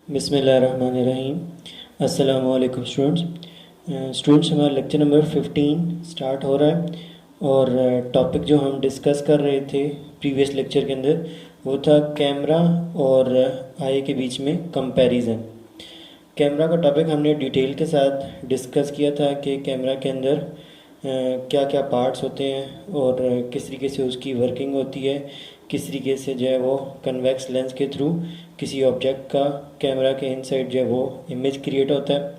बिस्मिल्लाहिर्रहमानिर्रहीम। अस्सलामु अलैकुम स्टूडेंट्स, हमारा लेक्चर नंबर 15 स्टार्ट हो रहा है। और टॉपिक जो हम डिस्कस कर रहे थे प्रीवियस लेक्चर के अंदर वो था कैमरा और आई के बीच में कंपैरिजन। कैमरा का टॉपिक हमने डिटेल के साथ डिस्कस किया था कि कैमरा के अंदर क्या क्या पार्ट्स होते हैं और किस तरीके से उसकी वर्किंग होती है, किस तरीके से जो है वो कन्वेक्स लेंस के थ्रू किसी ऑब्जेक्ट का कैमरा के इनसाइड जो है वो इमेज क्रिएट होता है।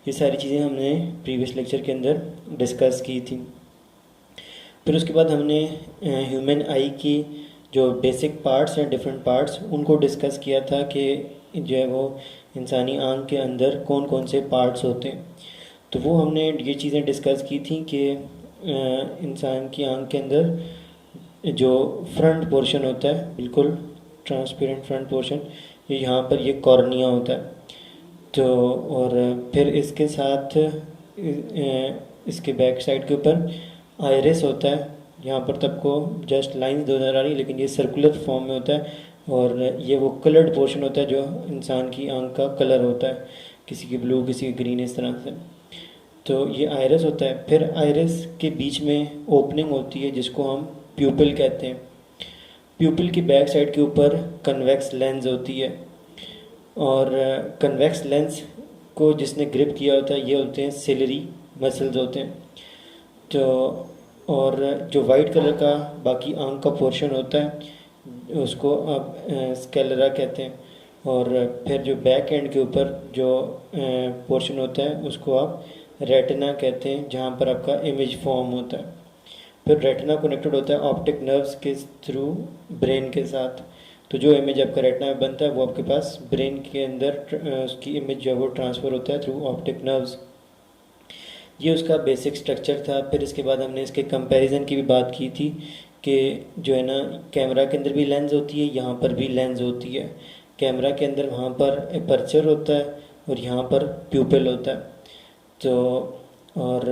ये सारी चीज़ें हमने प्रीवियस लेक्चर के अंदर डिस्कस की थी। फिर उसके बाद हमने ह्यूमन आई की जो बेसिक पार्ट्स हैं, डिफरेंट पार्ट्स, उनको डिस्कस किया था कि जो है वो इंसानी आँख के अंदर कौन कौन से पार्ट्स होते हैं। तो वो हमने ये चीज़ें डिस्कस की थी कि इंसान की आँख के अंदर जो फ्रंट पोर्शन होता है, बिल्कुल ट्रांसपेरेंट फ्रंट पोर्शन, ये यहाँ पर ये कॉर्निया होता है। तो और फिर इसके साथ इसके बैक साइड के ऊपर आइरिस होता है। यहाँ पर तब को जस्ट लाइंस नज़र आ रही, लेकिन ये सर्कुलर फॉर्म में होता है और ये वो कलर्ड पोर्शन होता है जो इंसान की आँख का कलर होता है, किसी की ब्लू किसी की ग्रीन, इस तरह से। तो ये आइरिस होता है। फिर आइरिस के बीच में ओपनिंग होती है जिसको हम प्यूपिल कहते हैं। प्यूपिल की बैक साइड के ऊपर कन्वेक्स लेंस होती है और कन्वेक्स लेंस को जिसने ग्रिप किया होता है ये होते हैं सिलरी मसल्स होते हैं। तो और जो वाइट कलर का बाकी आँख का पोर्शन होता है उसको आप स्केलरा कहते हैं। और फिर जो बैक एंड के ऊपर जो पोर्शन होता है उसको आप रेटिना कहते हैं, जहाँ पर आपका इमेज फॉर्म होता है। फिर रेटिना कनेक्टेड होता है ऑप्टिक नर्व्स के थ्रू ब्रेन के साथ। तो जो इमेज आपका रेटिना में बनता है वो आपके पास ब्रेन के अंदर उसकी इमेज जो है वो ट्रांसफ़र होता है थ्रू ऑप्टिक नर्व्स। ये उसका बेसिक स्ट्रक्चर था। फिर इसके बाद हमने इसके कंपैरिजन की भी बात की थी कि जो है ना, कैमरा के अंदर भी लेंस होती है, यहाँ पर भी लेंस होती है। कैमरा के अंदर वहाँ पर अपर्चर होता है और यहाँ पर प्यूपिल होता है। तो और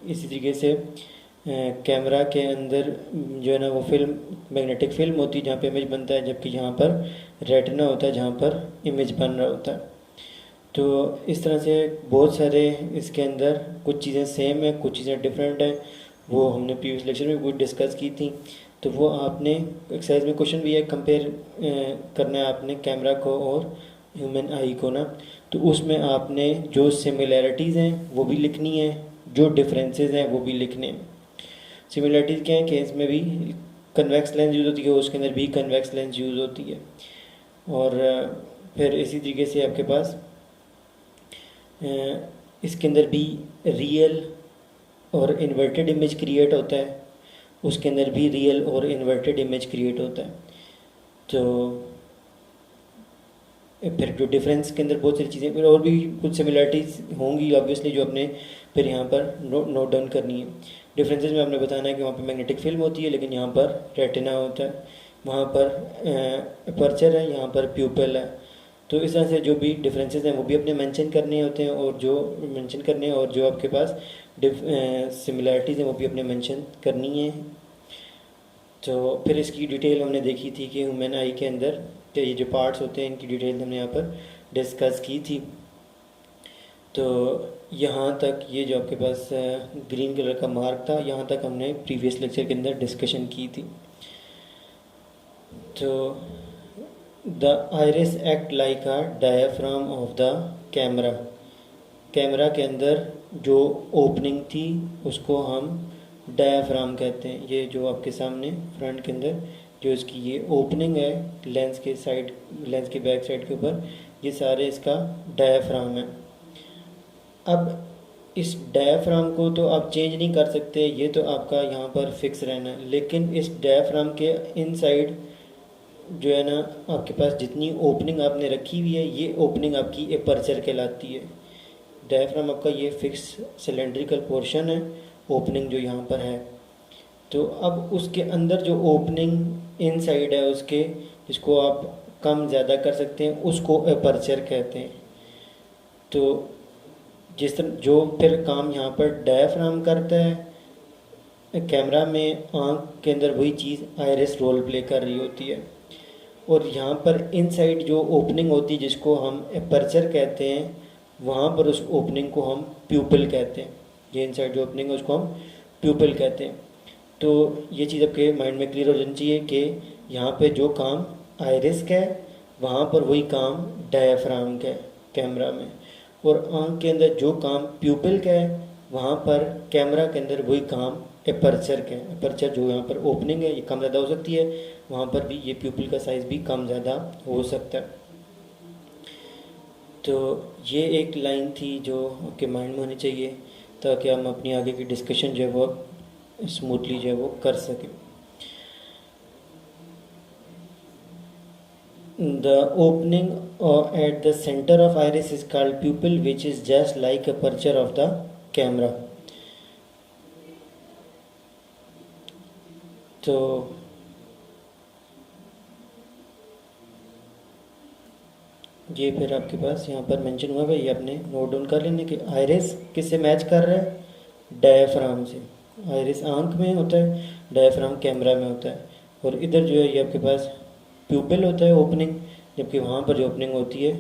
इसी तरीके से कैमरा के अंदर जो है ना वो फिल्म मैग्नेटिक फिल्म होती है जहाँ पे इमेज बनता है, जबकि यहाँ पर रेटिना होता है जहाँ पर इमेज बन रहा होता है। तो इस तरह से बहुत सारे इसके अंदर कुछ चीज़ें सेम है, कुछ चीज़ें डिफरेंट हैं। वो हमने प्रीवियस लेक्चर में कुछ डिस्कस की थी। तो वो आपने एक्सरसाइज में क्वेश्चन भी है, कंपेयर करना है आपने कैमरा को और ह्यूमन आई को ना। तो उसमें आपने जो सिमिलैरिटीज़ हैं वो भी लिखनी है, जो डिफरेंसेस हैं वो भी लिखने हैं। सिमिलैरिटीज़ क्या है कि इसमें भी कन्वेक्स लेंस यूज़ होती है, उसके अंदर भी कन्वेक्स लेंस यूज़ होती है। और फिर इसी तरीके से आपके पास इसके अंदर भी रियल और इन्वर्टेड इमेज क्रिएट होता है, उसके अंदर भी रियल और इन्वर्टेड इमेज क्रिएट होता है। तो फिर जो डिफरेंस के अंदर बहुत सारी चीज़ें, फिर और भी कुछ सिमिलरिटीज़ होंगी ऑब्वियसली जो अपने फिर यहाँ पर नोट डाउन करनी है। डिफरेंसेस में आपने बताना है कि वहाँ पर मैग्नेटिक फिल्म होती है लेकिन यहाँ पर रेटिना होता है, वहाँ पर अपर्चर है, यहाँ पर प्यूपिल है। तो इस तरह से जो भी डिफरेंसेस हैं वो भी अपने मेंशन करने होते हैं और जो मेंशन करने हैं, और जो आपके पास सिमिलरिटीज़ हैं वो भी अपने मेंशन करनी है। तो फिर इसकी डिटेल हमने देखी थी कि ह्यूमन आई के अंदर ये जो पार्ट्स होते हैं इनकी डिटेल हमने यहाँ पर डिस्कस की थी। तो यहाँ तक ये जो आपके पास ग्रीन कलर का मार्क था, यहाँ तक हमने प्रीवियस लेक्चर के अंदर डिस्कशन की थी। तो the iris act like a diaphragm of the camera. Camera के अंदर जो ओपनिंग थी उसको हम डायाफ्राम कहते हैं। ये जो आपके सामने फ्रंट के अंदर जो इसकी ये ओपनिंग है लेंस के साइड, लेंस के बैक साइड के ऊपर, ये सारे इसका डायाफ्राम है। अब इस डायाफ्राम को तो आप चेंज नहीं कर सकते, ये तो आपका यहाँ पर फिक्स रहना है। लेकिन इस डायाफ्राम के इनसाइड जो है ना आपके पास जितनी ओपनिंग आपने रखी हुई है, ये ओपनिंग आपकी अपर्चर कहलाती है। डायाफ्राम आपका ये फिक्स सिलेंड्रिकल पोर्शन है, ओपनिंग जो यहाँ पर है। तो अब उसके अंदर जो ओपनिंग इनसाइड है उसके, जिसको आप कम ज़्यादा कर सकते हैं, उसको अपर्चर कहते हैं। तो जिस तरह जो फिर काम यहाँ पर डायाफ्राम करता है, कैमरा में आँख के अंदर वही चीज़ आइरिस रोल प्ले कर रही होती है। और यहाँ पर इनसाइड जो ओपनिंग होती है जिसको हम एपर्चर कहते हैं, वहाँ पर उस ओपनिंग को हम प्यूपिल कहते हैं। ये इनसाइड जो ओपनिंग है उसको हम प्यूपिल कहते हैं। तो ये चीज़ आपके माइंड में क्लियर हो जानी चाहिए कि यहाँ पे जो काम आइरिस का है वहाँ पर वही काम डायफ्राम का है कैमरा में, और आँख के अंदर जो काम प्यूपिल का है वहाँ पर कैमरा के अंदर वही काम एपर्चर का है। एपर्चर जो यहाँ पर ओपनिंग है ये कम ज़्यादा हो सकती है, वहाँ पर भी ये प्यूपिल का साइज़ भी कम ज़्यादा हो सकता है। तो ये एक लाइन थी जो आपके माइंड में होनी चाहिए ताकि हम अपनी आगे की डिस्कशन जो है वो स्मूथली जो है वो कर सकें। The opening at the center of iris is called pupil, which is just like aperture of the camera. तो ये फिर आपके पास यहाँ पर मेंशन हुआ है, ये आपने नोट डाउन कर लेना कि आइरिस किससे मैच कर रहा है, डायफ्राम से। आइरिस आंख में होता है, डायफ्राम कैमरा में होता है, और इधर जो है ये आपके पास प्यूपिल होता है ओपनिंग, जबकि वहाँ पर जो ओपनिंग होती है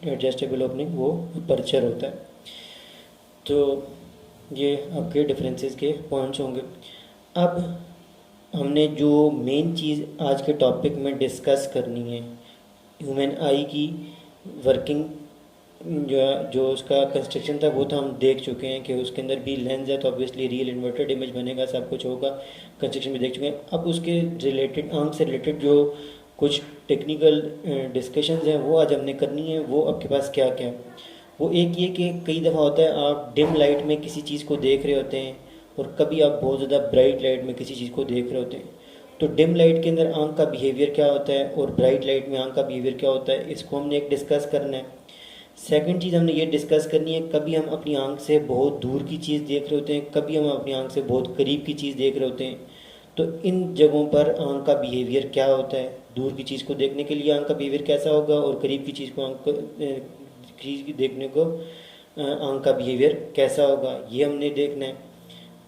एडजस्टेबल ओपनिंग वो अपर्चर होता है। तो ये आपके डिफरेंसेस के पॉइंट्स होंगे। अब हमने जो मेन चीज़ आज के टॉपिक में डिस्कस करनी है, ह्यूमन आई की वर्किंग जो उसका कंस्ट्रक्शन था वो तो हम देख चुके हैं कि उसके अंदर भी लेंस है, तो ऑब्वियसली रियल इन्वर्टेड इमेज बनेगा, सब कुछ होगा, कंस्ट्रक्शन भी देख चुके हैं। अब उसके रिलेटेड आंख से रिलेटेड जो कुछ टेक्निकल डिस्कशंस हैं वो आज हमने करनी है। वो आपके पास क्या क्या है, वो एक ये कि कई दफ़ा होता है आप डिम लाइट में किसी चीज़ को देख रहे होते हैं और कभी आप बहुत ज़्यादा ब्राइट लाइट में किसी चीज़ को देख रहे होते हैं। तो डिम लाइट के अंदर आंख का बिहेवियर क्या होता है और ब्राइट लाइट में आंख का बिहेवियर क्या होता है, इसको हमने एक डिस्कस करना है। सेकंड चीज़ हमने ये डिस्कस करनी है, कभी हम अपनी आंख से बहुत दूर की चीज़ देख रहे होते हैं, कभी हम अपनी आंख से बहुत करीब की चीज़ देख रहे होते हैं। तो इन जगहों पर आंख का बिहेवियर क्या होता है, दूर की चीज़ को देखने के लिए आंख का बिहेवियर कैसा होगा और करीब की चीज़ को चीज़ देखने को आंख का बिहेवियर कैसा होगा, ये हमने देखना है।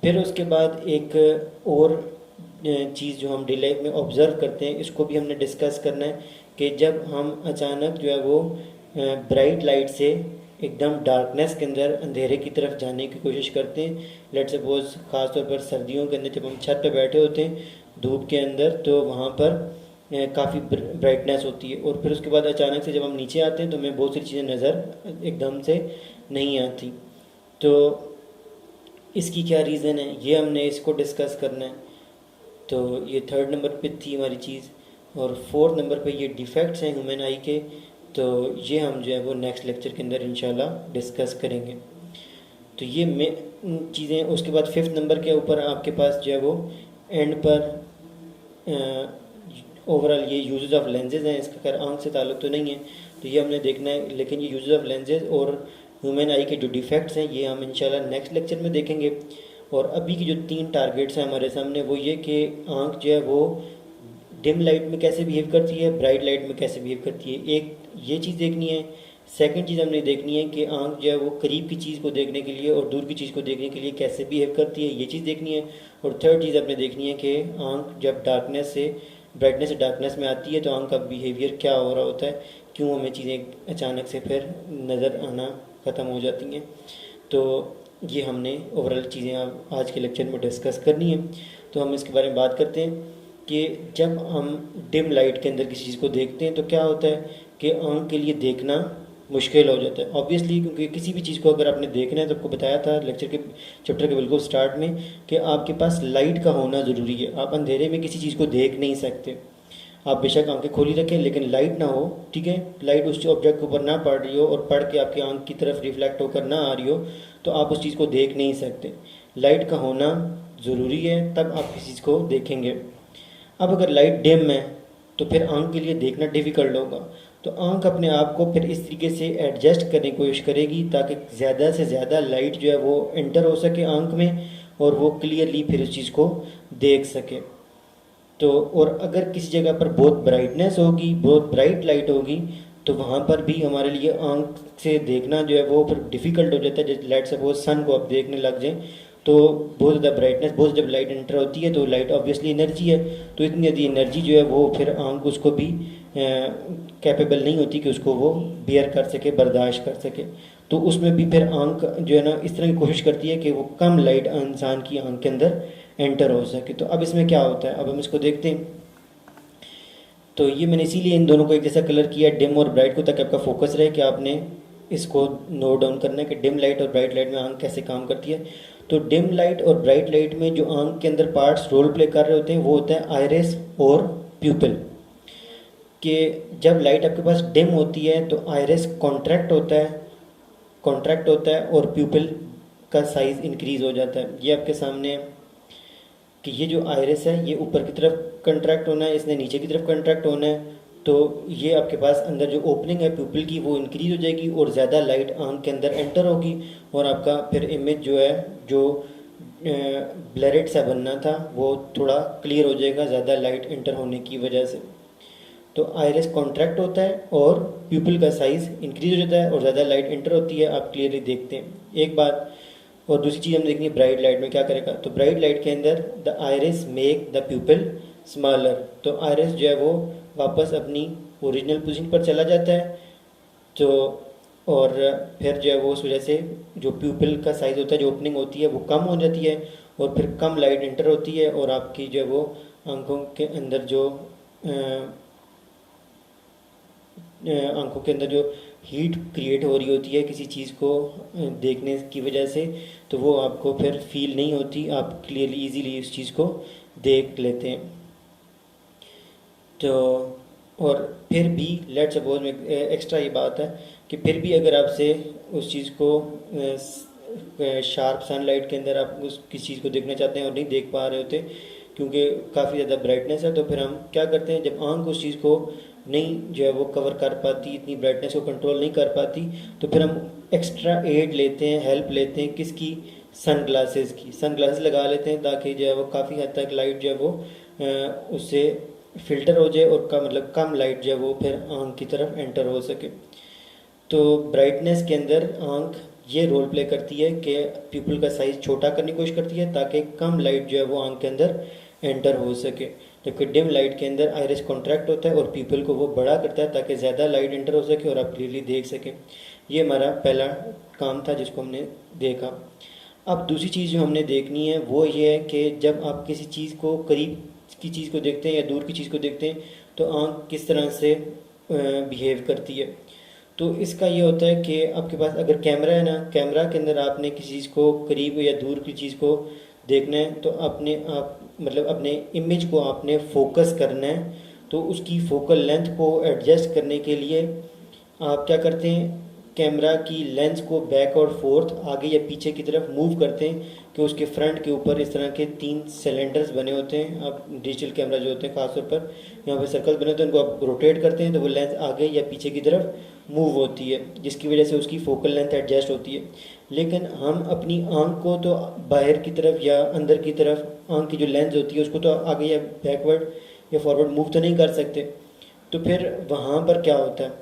फिर उसके बाद एक और चीज़ जो हम डेली लाइफ में ऑब्ज़र्व करते हैं इसको भी हमने डिस्कस करना है कि जब हम अचानक जो है वो ब्राइट लाइट से एकदम डार्कनेस के अंदर अंधेरे की तरफ जाने की कोशिश करते हैं, लेट सपोज ख़ास तौर पर सर्दियों के अंदर जब हम छत पे बैठे होते हैं धूप के अंदर, तो वहाँ पर काफ़ी ब्राइटनेस होती है, और फिर उसके बाद अचानक से जब हम नीचे आते हैं तो हमें बहुत सी चीज़ें नज़र एकदम से नहीं आती। तो इसकी क्या रीज़न है, ये हमने इसको डिस्कस करना है। तो ये थर्ड नंबर पे थी हमारी चीज़, और फोर्थ नंबर पे ये डिफेक्ट्स हैं ह्यूमन आई के, तो ये हम जो है वो नेक्स्ट लेक्चर के अंदर इंशाल्लाह डिस्कस करेंगे। तो ये चीज़ें, उसके बाद फिफ्थ नंबर के ऊपर आपके पास जो है वो एंड पर ओवरऑल ये यूजेस ऑफ लेंसेज हैं, इसका खैर आंख से ताल्लुक़ तो नहीं है, तो ये हमने देखना है, लेकिन ये यूजेस ऑफ लेंसेज और ह्यूमन आई के जो डिफेक्ट्स हैं ये हम इंशाल्लाह नेक्स्ट लेक्चर में देखेंगे। और अभी की जो 3 टारगेट्स हैं हमारे सामने वो ये कि आंख जो है वो डिम लाइट में कैसे बिहेव करती है, ब्राइट लाइट में कैसे बिहेव करती है, एक ये चीज़ देखनी है। सेकंड चीज़ हमने देखनी है कि आंख जो है वो करीब की चीज़ को देखने के लिए और दूर की चीज़ को देखने के लिए कैसे बिहेव करती है, ये चीज़ देखनी है। और थर्ड चीज़ हमने देखनी है कि आंख जब ब्राइटनेस से डार्कनेस में आती है तो आंख का बिहेवियर क्या हो रहा होता है, क्यों हमें चीज़ें अचानक से फिर नज़र आना ख़त्म हो जाती हैं। तो ये हमने ओवरऑल चीज़ें आज के लेक्चर में डिस्कस करनी है। तो हम इसके बारे में बात करते हैं कि जब हम डिम लाइट के अंदर किसी चीज़ को देखते हैं तो क्या होता है कि आंख के लिए देखना मुश्किल हो जाता है ऑब्वियसली, क्योंकि किसी भी चीज़ को अगर आपने देखना है तो आपको बताया था लेक्चर के चैप्टर के बिल्कुल स्टार्ट में कि आपके पास लाइट का होना ज़रूरी है। आप अंधेरे में किसी चीज़ को देख नहीं सकते, आप बेशक आंखें खोली रखें लेकिन लाइट ना हो, ठीक है, लाइट उस ऑब्जेक्ट के ऊपर ना पड़ रही हो और पड़ के आपकी आंख की तरफ रिफ्लेक्ट होकर ना आ रही हो तो आप उस चीज़ को देख नहीं सकते। लाइट का होना ज़रूरी है, तब आप किसी चीज़ को देखेंगे। अब अगर लाइट डिम है तो फिर आंख के लिए देखना डिफ़िकल्ट होगा, तो आंख अपने आप को फिर इस तरीके से एडजस्ट करने की कोशिश करेगी ताकि ज़्यादा से ज़्यादा लाइट जो है वो एंटर हो सके आंख में और वो क्लियरली फिर उस चीज़ को देख सके। तो और अगर किसी जगह पर बहुत ब्राइटनेस होगी, बहुत ब्राइट लाइट होगी, तो वहाँ पर भी हमारे लिए आंख से देखना जो है वो फिर डिफ़िकल्ट हो जाता है। जैसे लाइट सपोज सन को आप देखने लग जाएं तो बहुत ज़्यादा ब्राइटनेस, बहुत जब लाइट एंटर होती है तो लाइट ऑब्वियसली एनर्जी है, तो इतनी ज़्यादा एनर्जी जो है वो फिर आंख उसको भी कैपेबल नहीं होती कि उसको वो बियर कर सके, बर्दाश्त कर सके। तो उसमें भी फिर आँख जो है ना इस तरह की कोशिश करती है कि वो कम लाइट इंसान की आँख के अंदर एंटर हो सके। तो अब इसमें क्या होता है, अब हम इसको देखते हैं। तो ये मैंने इसीलिए इन दोनों को एक जैसा कलर किया, डिम और ब्राइट को, ताकि आपका फोकस रहे कि आपने इसको नोट डाउन करना है कि डिम लाइट और ब्राइट लाइट में आँख कैसे काम करती है। तो डिम लाइट और ब्राइट लाइट में जो आँख के अंदर पार्ट्स रोल प्ले कर रहे होते हैं वो होता है आइरिस और प्यूपिल। कि जब लाइट आपके पास डिम होती है तो आइरिस कॉन्ट्रैक्ट होता है और प्यूपिल का साइज़ इंक्रीज़ हो जाता है। ये आपके सामने है कि ये जो आइरिस है ये ऊपर की तरफ कंट्रैक्ट होना है, इसने नीचे की तरफ कंट्रैक्ट होना है। तो ये आपके पास अंदर जो ओपनिंग है प्यूपिल की वो इंक्रीज हो जाएगी और ज़्यादा लाइट आँख के अंदर एंटर होगी, और आपका फिर इमेज जो है जो ब्लरेड सा बनना था वो थोड़ा क्लियर हो जाएगा ज़्यादा लाइट एंटर होने की वजह से। तो आइरिस कॉन्ट्रैक्ट होता है और प्यूपिल का साइज़ इंक्रीज हो जाता है और ज़्यादा लाइट एंटर होती है, आप क्लियरली देखते हैं। एक बात और दूसरी चीज़ हम देखनी है ब्राइट लाइट में क्या करेगा। तो ब्राइट लाइट के अंदर the iris make the प्यूपिल smaller. तो आइरिस जो है वो वापस अपनी ओरिजिनल पोजीशन पर चला जाता है। तो और फिर जो है वो उस वजह से जो प्यूपिल का साइज़ होता है, जो ओपनिंग होती है वो कम हो जाती है और फिर कम लाइट एंटर होती है, और आपकी जो है वो आंखों के अंदर जो हीट क्रिएट हो रही होती है किसी चीज़ को देखने की वजह से, तो वो आपको फिर फील नहीं होती, आप क्लियरली इजीली उस चीज़ को देख लेते हैं। तो और फिर भी लेट सपोज में एक्स्ट्रा ये बात है कि फिर भी अगर आपसे उस चीज़ को शार्प सनलाइट के अंदर आप उस किसी चीज़ को देखना चाहते हैं और नहीं देख पा रहे होते क्योंकि काफ़ी ज़्यादा ब्राइटनेस है, तो फिर हम क्या करते हैं, जब आंख उस चीज़ को नहीं जो है वो कवर कर पाती, इतनी ब्राइटनेस को कंट्रोल नहीं कर पाती, तो फिर हम एक्स्ट्रा एड लेते हैं, हेल्प लेते हैं किसकी, सन ग्लासेस लगा लेते हैं ताकि जो है वो काफ़ी हद तक लाइट जो है वो उससे फिल्टर हो जाए और कम लाइट जो है वो फिर आँख की तरफ एंटर हो सके। तो ब्राइटनेस के अंदर आँख ये रोल प्ले करती है कि प्यूपिल का साइज़ छोटा करने की कोशिश करती है ताकि कम लाइट जो है वो आँख के अंदर एंटर हो सके, जबकि डिम लाइट के अंदर आइरिस कॉन्ट्रैक्ट होता है और प्यूपिल को वो बड़ा करता है ताकि ज़्यादा लाइट एंटर हो सके और आप क्लियरली देख सकें। ये हमारा पहला काम था जिसको हमने देखा। अब दूसरी चीज़ जो हमने देखनी है वो ये है कि जब आप किसी चीज़ को करीब की चीज़ को देखते हैं या दूर की चीज़ को देखते हैं तो आँख किस तरह से बिहेव करती है। तो इसका ये होता है कि आपके पास अगर कैमरा है ना, कैमरा के अंदर आपने किसी चीज़ को करीब या दूर की चीज़ को देखना है तो अपने इमेज को आपने फोकस करना है। तो उसकी फोकल लेंथ को एडजस्ट करने के लिए आप क्या करते हैं, कैमरा की लेंस को बैक और फोर्थ आगे या पीछे की तरफ मूव करते हैं कि उसके फ्रंट के ऊपर इस तरह के 3 सिलेंडर्स बने होते हैं। आप डिजिटल कैमरा जो होते हैं खासतौर पर यहाँ पे सर्कल बने होते हैं, उनको आप रोटेट करते हैं तो वो लेंस आगे या पीछे की तरफ मूव होती है जिसकी वजह से उसकी फोकल लेंथ एडजस्ट होती है। लेकिन हम अपनी आँख को तो बाहर की तरफ या अंदर की तरफ आँख की जो लेंस होती है उसको तो आगे या बैकवर्ड या फॉरवर्ड मूव तो नहीं कर सकते। तो फिर वहाँ पर क्या होता है,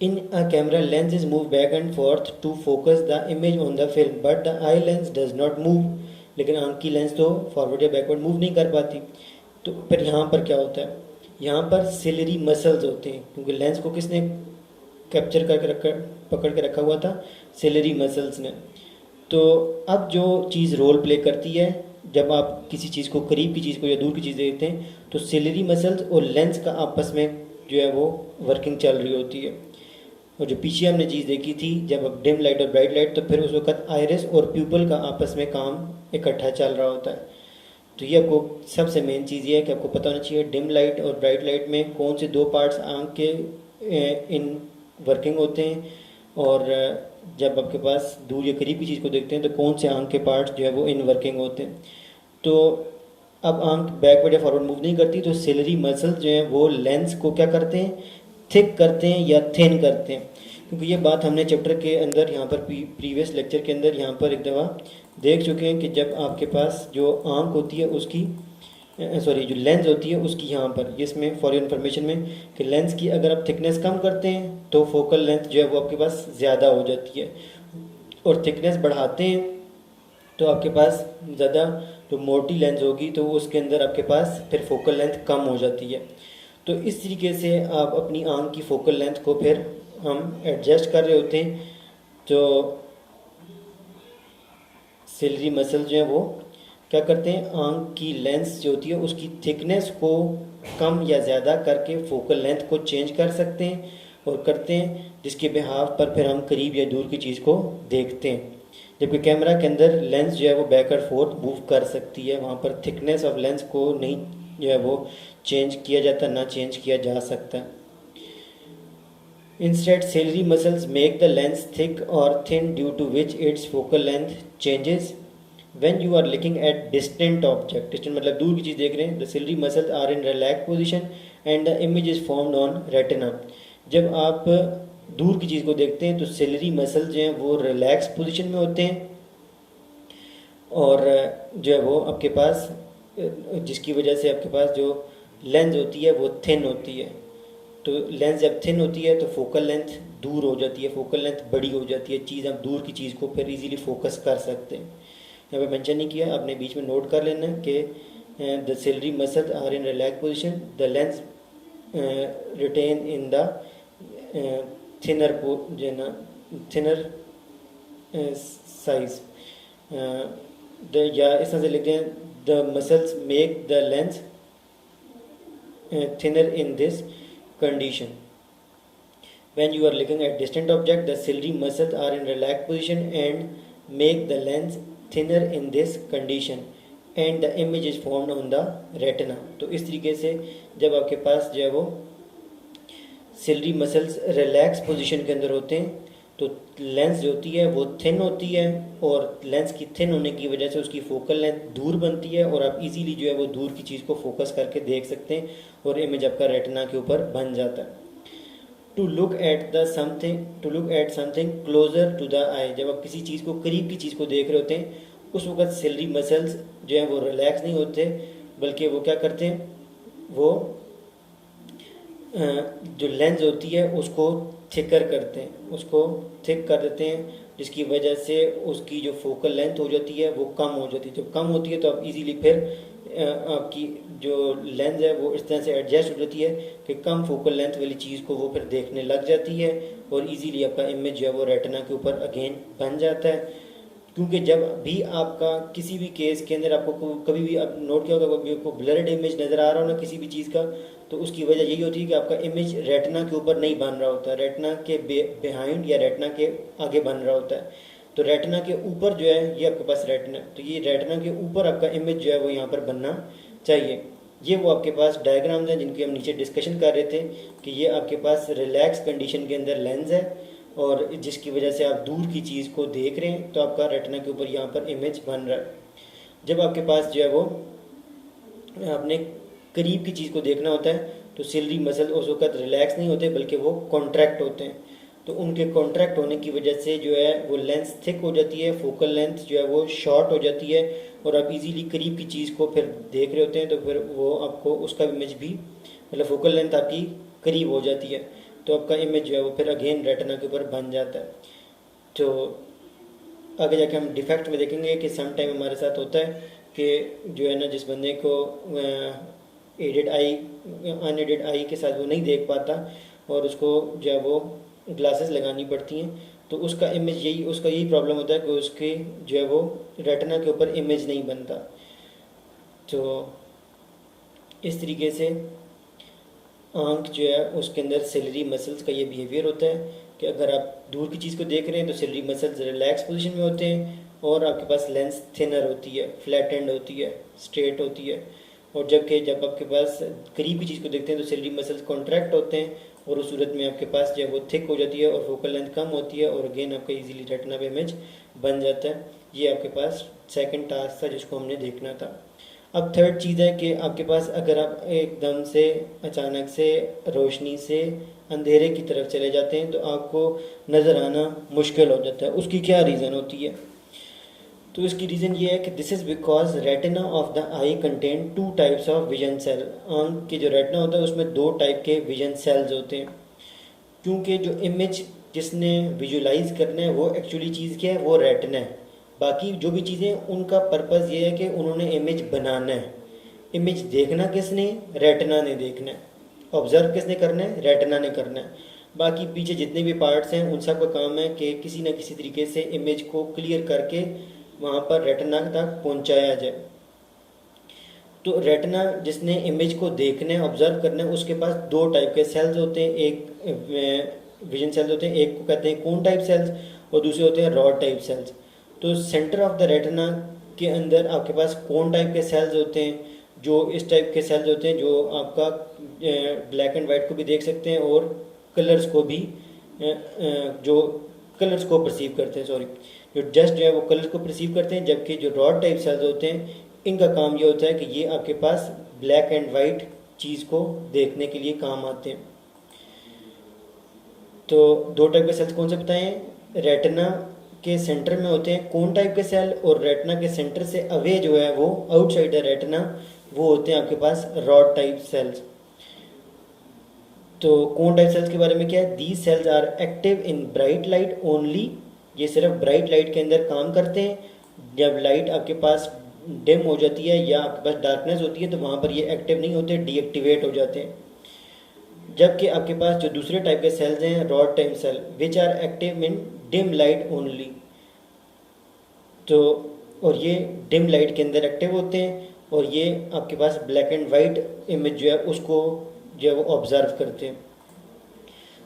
In a camera, lens is moved back and forth to focus the image on the film, but the eye lens does not move. लेकिन आँख की लेंस तो फॉरवर्ड या बैकवर्ड मूव नहीं कर पाती। तो फिर यहाँ पर क्या होता है, यहाँ पर सिलरी मसल्स होते हैं क्योंकि लेंस को किसने कैप्चर करके पकड़ के रखा हुआ था, सिलरी मसल्स ने। तो अब जो चीज़ रोल प्ले करती है जब आप किसी चीज़ को करीब की चीज़ को या दूर की चीज़ देखते हैं तो सिलरी मसल्स और लेंस का आपस में जो है वो वर्किंग चल रही होती है। और जो पीछे हमने चीज़ देखी थी जब अब डिम लाइट और ब्राइट लाइट, तो फिर उस वक्त आइरिस और प्यूपल का आपस में काम इकट्ठा चल रहा होता है। तो ये आपको सबसे मेन चीज़ ये है कि आपको पता होना चाहिए डिम लाइट और ब्राइट लाइट में कौन से 2 पार्ट्स आँख के इन वर्किंग होते हैं, और जब आपके पास दूर या करीब की चीज़ को देखते हैं तो कौन से आँख के पार्ट्स जो है वो इन वर्किंग होते हैं। तो अब आँख बैकवर्ड या फॉरवर्ड मूव नहीं करती, तो सिलरी मसल्स जो हैं वो लेंस को क्या करते हैं, थिक करते हैं या थिन करते हैं। क्योंकि ये बात हमने चैप्टर के अंदर यहाँ पर प्रीवियस लेक्चर के अंदर यहाँ पर एक दफ़ा देख चुके हैं कि जब आपके पास जो आँख होती है उसकी जो लेंस होती है उसकी यहाँ पर इसमें फॉर इन्फॉर्मेशन में कि लेंस की अगर आप थिकनेस कम करते हैं तो फोकल लेंथ जो है वो आपके पास ज़्यादा हो जाती है, और थिकनेस बढ़ाते हैं तो आपके पास ज़्यादा जो मोटी लेंस होगी तो उसके अंदर आपके पास फिर फोकल लेंथ कम हो जाती है। तो इस तरीके से आप अपनी आंख की फोकल लेंथ को फिर हम एडजस्ट कर रहे होते हैं। जो सिलरी मसल जो है वो क्या करते हैं, आंख की लेंस जो होती है उसकी थिकनेस को कम या ज़्यादा करके फोकल लेंथ को चेंज कर सकते हैं और करते हैं, जिसके बिहाफ पर फिर हम करीब या दूर की चीज़ को देखते हैं। जबकि कैमरा के अंदर लेंस जो है वो बैक और फोर्थ मूव कर सकती है, वहाँ पर थिकनेस ऑफ लेंस को नहीं जो है वो चेंज किया जाता, ना चेंज किया जा सकता। Instead, ciliary muscles make the lens thick or thin, due to which its focal length changes. When you are looking at distant object, distant मतलब दूर की चीज़ देख रहे हैं, the ciliary muscles are in relaxed position and the image is formed on retina. जब आप दूर की चीज़ को देखते हैं तो सिलरी मसल जो हैं वो रिलैक्स पोजीशन में होते हैं और जो है वो आपके पास, जिसकी वजह से आपके पास जो लेंस होती है वो थिन होती है। तो लेंस जब थिन होती है तो फोकल लेंथ दूर हो जाती है, फोकल लेंथ बड़ी हो जाती है, चीज़ हम दूर की चीज़ को फिर इजीली फोकस कर सकते हैं। यहाँ पे मेंशन नहीं किया, आपने बीच में नोट कर लेना कि the ciliary muscle are in relax position, the lens retain in the thinner जो ना थिनर साइज, या इस तरह से लिखते हैं, the muscles make the lens thinner in this condition. When you are looking at distant object, the ciliary muscles are in relaxed position and make the lens thinner in this condition and the image is formed on the retina. तो इस तरीके से जब आपके पास जो है वो ciliary muscles relax position के अंदर होते हैं तो लेंस जो होती है वो थिन होती है और लेंस की थिन होने की वजह से उसकी फोकल लेंथ दूर बनती है और आप इजीली जो है वो दूर की चीज़ को फोकस करके देख सकते हैं और इमेज आपका रेटिना के ऊपर बन जाता है। To look at something closer to the eye, जब आप किसी चीज़ को करीब की चीज़ को देख रहे होते हैं उस वक्त सिलरी मसल्स जो है वो रिलैक्स नहीं होते, बल्कि वो क्या करते हैं, वो जो लेंस होती है उसको थिकर करते हैं, उसको थिक कर देते हैं, जिसकी वजह से उसकी जो फोकल लेंथ हो जाती है वो कम हो जाती है। जब कम होती है तो आप इजीली फिर आपकी जो लेंस है वो इस तरह से एडजस्ट हो जाती है कि कम फोकल लेंथ वाली चीज़ को वो फिर देखने लग जाती है और इजीली आपका इमेज जो है वो रेटिना के ऊपर अगेन बन जाता है। क्योंकि जब भी आपका किसी भी केस के अंदर आपको कभी भी आप नोट किया होगा, कभी आपको ब्लर्ड इमेज नज़र आ रहा हो ना किसी भी चीज़ का, तो उसकी वजह यही होती है कि आपका इमेज रेटिना के ऊपर नहीं बन रहा होता, रेटिना के बिहाइंड या रेटिना के आगे बन रहा होता है। तो रेटिना के ऊपर जो है ये आपके पास रेटिना, तो ये रेटिना के ऊपर आपका इमेज जो है वो यहाँ पर बनना चाहिए। ये वो आपके पास डायग्राम्स हैं जिनकी हम नीचे डिस्कशन कर रहे थे कि ये आपके पास रिलैक्स कंडीशन के अंदर लेंस है और जिसकी वजह से आप दूर की चीज़ को देख रहे हैं तो आपका रेटिना के ऊपर यहाँ पर इमेज बन रहा है। जब आपके पास जो है वो आपने करीब की चीज़ को देखना होता है तो सिलरी मसल उस वक्त रिलैक्स नहीं होते बल्कि वो कॉन्ट्रैक्ट होते हैं। तो उनके कॉन्ट्रैक्ट होने की वजह से जो है वो लेंस थिक हो जाती है, फोकल लेंथ जो है वो शॉर्ट हो जाती है और आप इजीली करीब की चीज़ को फिर देख रहे होते हैं तो फिर वो आपको उसका इमेज भी मतलब फोकल लेंथ आपकी करीब हो जाती है तो आपका इमेज जो है वो फिर अगेन रेटिना के ऊपर बन जाता है। तो आगे जाके हम डिफेक्ट में देखेंगे कि सम टाइम हमारे साथ होता है कि जो है ना जिस बंदे को एडेड आई अनएडेड आई के साथ वो नहीं देख पाता और उसको जो है वो ग्लासेस लगानी पड़ती हैं तो उसका यही प्रॉब्लम होता है कि उसके जो है वो रेटिना के ऊपर इमेज नहीं बनता। तो इस तरीके से आंख जो है उसके अंदर सिलरी मसल्स का ये बिहेवियर होता है कि अगर आप दूर की चीज़ को देख रहे हैं तो सिलरी मसल्स रिलैक्स पोजीशन में होते हैं और आपके पास लेंस थिनर होती है, फ्लैट एंड होती है, स्ट्रेट होती है। और जब आपके पास करीब की चीज़ को देखते हैं तो सिलरी मसल्स कॉन्ट्रैक्ट होते हैं और उस सूरत में आपके पास जो है वो थिक हो जाती है और फोकल लेंथ कम होती है और अगेन आपका इजीली रेटिना पे इमेज बन जाता है। ये आपके पास सेकंड टास्क था जिसको हमने देखना था। अब थर्ड चीज़ है कि आपके पास अगर आप एकदम से अचानक से रोशनी से अंधेरे की तरफ चले जाते हैं तो आपको नज़र आना मुश्किल हो जाता है। उसकी क्या रीज़न होती है? तो इसकी रीज़न ये है कि this is because retina of the eye contain 2 types of vision cell. आंख के जो रेटिना होता है उसमें 2 टाइप के विजन सेल्स होते हैं, क्योंकि जो इमेज जिसने विजुलाइज करना है वो एक्चुअली चीज़ क्या है, वो रेटिना है। बाकी जो भी चीज़ें उनका पर्पज़ ये है कि उन्होंने इमेज बनाना है। इमेज देखना किसने? रेटिना ने देखना है। ऑब्जर्व किसने करना है, रेटिना ने करना है। बाकी पीछे जितने भी पार्ट्स हैं उन सब का काम है कि किसी न किसी तरीके से इमेज को क्लियर करके वहाँ पर रेटिना तक पहुँचाया जाए। तो रेटिना जिसने इमेज को देखना है, ऑब्जर्व करना है, उसके पास दो टाइप के सेल्स होते हैं। एक विजन सेल्स होते हैं, एक को कहते हैं कोन टाइप सेल्स और दूसरे होते हैं रॉड टाइप सेल्स। तो सेंटर ऑफ द रेटिना के अंदर आपके पास कोन टाइप के सेल्स होते हैं, जो इस टाइप के सेल्स होते हैं जो आपका ब्लैक एंड वाइट को भी देख सकते हैं और कलर्स को भी जो कलर्स को परसीव करते हैं, जो जस्ट जो है वो कलर्स को परसीव करते हैं। जबकि जो रॉड टाइप सेल्स होते हैं इनका काम ये होता है कि ये आपके पास ब्लैक एंड वाइट चीज़ को देखने के लिए काम आते हैं। तो दो टाइप के सेल्स कौन से बताएं? रेटिना के सेंटर में होते हैं कोन टाइप के सेल, और रेटिना के सेंटर से अवे जो है वो आउटसाइड द रेटिना वो होते हैं आपके पास रॉड टाइप सेल्स। तो कोन टाइप सेल्स के बारे में क्या है? These cells are active in bright light only. ये सिर्फ ब्राइट लाइट के अंदर काम करते हैं। जब लाइट आपके पास डिम हो जाती है या आपके पास डार्कनेस होती है तो वहाँ पर ये एक्टिव नहीं होते, डीएक्टिवेट हो जाते हैं। जबकि आपके पास जो दूसरे टाइप के सेल्स हैं rod type cell, which are active in dim light only. तो और ये डिम लाइट के अंदर एक्टिव होते हैं और ये आपके पास ब्लैक एंड वाइट इमेज जो है उसको जो है वो ऑब्जर्व करते हैं।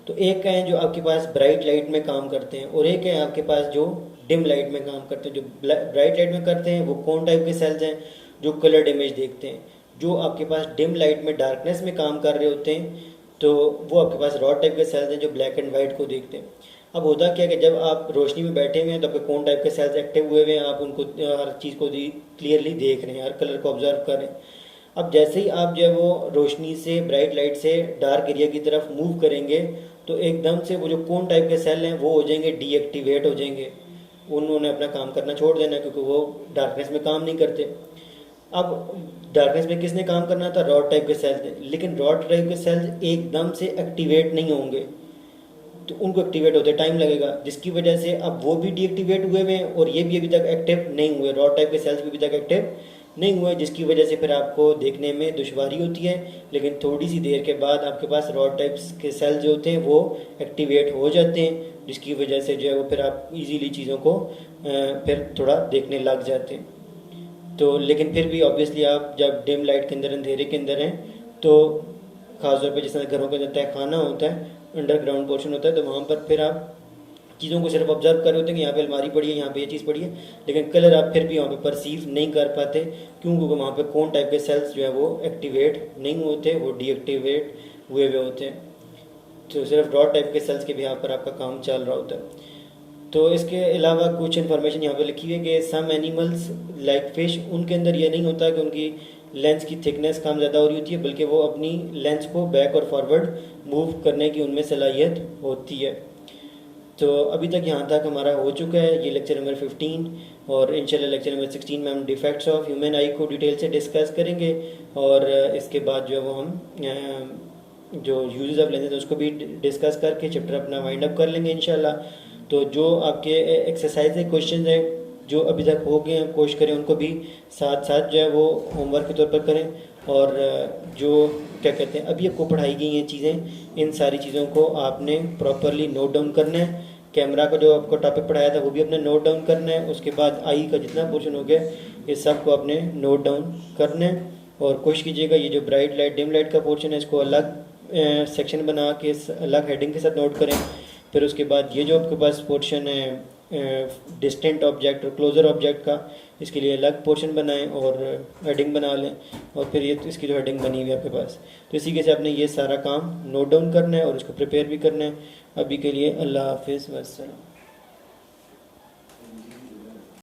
तो एक है जो आपके पास ब्राइट लाइट में काम करते हैं और एक है आपके पास जो डिम लाइट में काम करते हैं। जो ब्राइट लाइट में करते हैं वो कौन टाइप के सेल्स हैं? जो कलर्ड इमेज देखते हैं। जो आपके पास डिम लाइट में डार्कनेस में काम कर रहे होते हैं तो वो आपके पास रॉड टाइप के सेल्स हैं जो ब्लैक एंड वाइट को देखते हैं। अब होता क्या है कि जब आप रोशनी में बैठे हुए हैं तो आपके कौन टाइप के सेल्स एक्टिव हुए हुए हैं, आप उनको हर चीज़ को क्लियरली देख रहे हैं, हर कलर को ऑब्जर्व कर रहे हैं। अब जैसे ही आप जो है वो रोशनी से ब्राइट लाइट से डार्क एरिया की तरफ मूव करेंगे तो एकदम से वो जो कौन टाइप के सेल हैं वो हो जाएंगे डीएक्टिवेट हो जाएंगे, उन्होंने अपना काम करना छोड़ देना क्योंकि वो डार्कनेस में काम नहीं करते। अब डार्कनेस में किसने काम करना था? रॉड टाइप के सेल्स ने। लेकिन रॉड टाइप के सेल्स एकदम से एक्टिवेट नहीं होंगे, तो उनको एक्टिवेट होते टाइम लगेगा, जिसकी वजह से अब वो भी डीएक्टिवेट हुए हुए हैं और ये भी अभी तक एक्टिव नहीं हुए। रॉड टाइप के सेल्स भी अभी तक एक्टिव नहीं हुए, जिसकी वजह से फिर आपको देखने में दुश्वारी होती है। लेकिन थोड़ी सी देर के बाद आपके पास रॉड टाइप्स के सेल्स जो होते हैं वो एक्टिवेट हो जाते हैं, जिसकी वजह से जो है वो फिर आप इजीली चीज़ों को फिर थोड़ा देखने लग जाते हैं। तो लेकिन फिर भी ऑब्वियसली आप जब डिम लाइट के अंदर, अंधेरे के अंदर हैं, तो खासतौर पर जिस तरह घरों के अंदर तहखाना होता है, अंडरग्राउंड पोर्शन होता है, तो वहाँ पर फिर आप चीज़ों को सिर्फ ऑब्जर्व कर रहे होते हैं कि यहाँ पे अलमारी पड़ी है, यहाँ पे ये चीज़ पड़ी है, लेकिन कलर आप फिर भी वहाँ पे परसीव नहीं कर पाते। क्यों? क्योंकि वहाँ पे कौन टाइप के सेल्स जो है वो एक्टिवेट नहीं होते, वो डीएक्टिवेट हुए हुए होते हैं। तो सिर्फ रॉड टाइप के सेल्स के भी यहाँ पर आपका काम चल रहा होता है। तो इसके अलावा कुछ इन्फॉर्मेशन यहाँ पे लिखी हुई है कि सम एनिमल्स लाइक फिश, उनके अंदर ये नहीं होता कि उनकी लेंस की थिकनेस कम ज़्यादा हो रही होती है, बल्कि वो अपनी लेंस को बैक और फॉरवर्ड मूव करने की उनमें सलाहियत होती है। तो अभी तक यहाँ तक हमारा हो चुका है ये लेक्चर नंबर 15, और इंशाल्लाह लेक्चर नंबर 16 में हम डिफेक्ट्स ऑफ ह्यूमन आई को डिटेल से डिस्कस करेंगे, और इसके बाद जो है वो हम जो यूजेस ऑफ लेंसेज उसको भी डिस्कस करके चैप्टर अपना वाइंड अप कर लेंगे इंशाल्लाह। तो जो आपके एक्सरसाइज है, क्वेश्चन है जो अभी तक हो गए हैं, कोशिश करें उनको भी साथ साथ जो है वो होमवर्क के तौर पर करें, और जो क्या कहते हैं अभी आपको पढ़ाई गई हैं चीज़ें, इन सारी चीज़ों को आपने प्रॉपरली नोट डाउन करना है। कैमरा का जो आपको टॉपिक पढ़ाया था वो भी अपने नोट डाउन करना है। उसके बाद आई का जितना पोर्शन हो गया ये सब को अपने नोट डाउन करना है, और कोशिश कीजिएगा ये जो ब्राइट लाइट डिम लाइट का पोर्शन है इसको अलग सेक्शन बना के अलग हेडिंग के साथ नोट करें। फिर उसके बाद ये जो आपके पास पोर्शन है डिस्टेंट ऑब्जेक्ट और क्लोजर ऑब्जेक्ट का, इसके लिए अलग पोर्शन बनाएं और हेडिंग बना लें, और फिर ये इसकी जो हेडिंग बनी हुई है आपके पास, तो इसी के से आपने ये सारा काम नोट डाउन करना है और उसको प्रिपेयर भी करना है। अभी के लिए अल्लाह हाफिज़ वस्सलाम।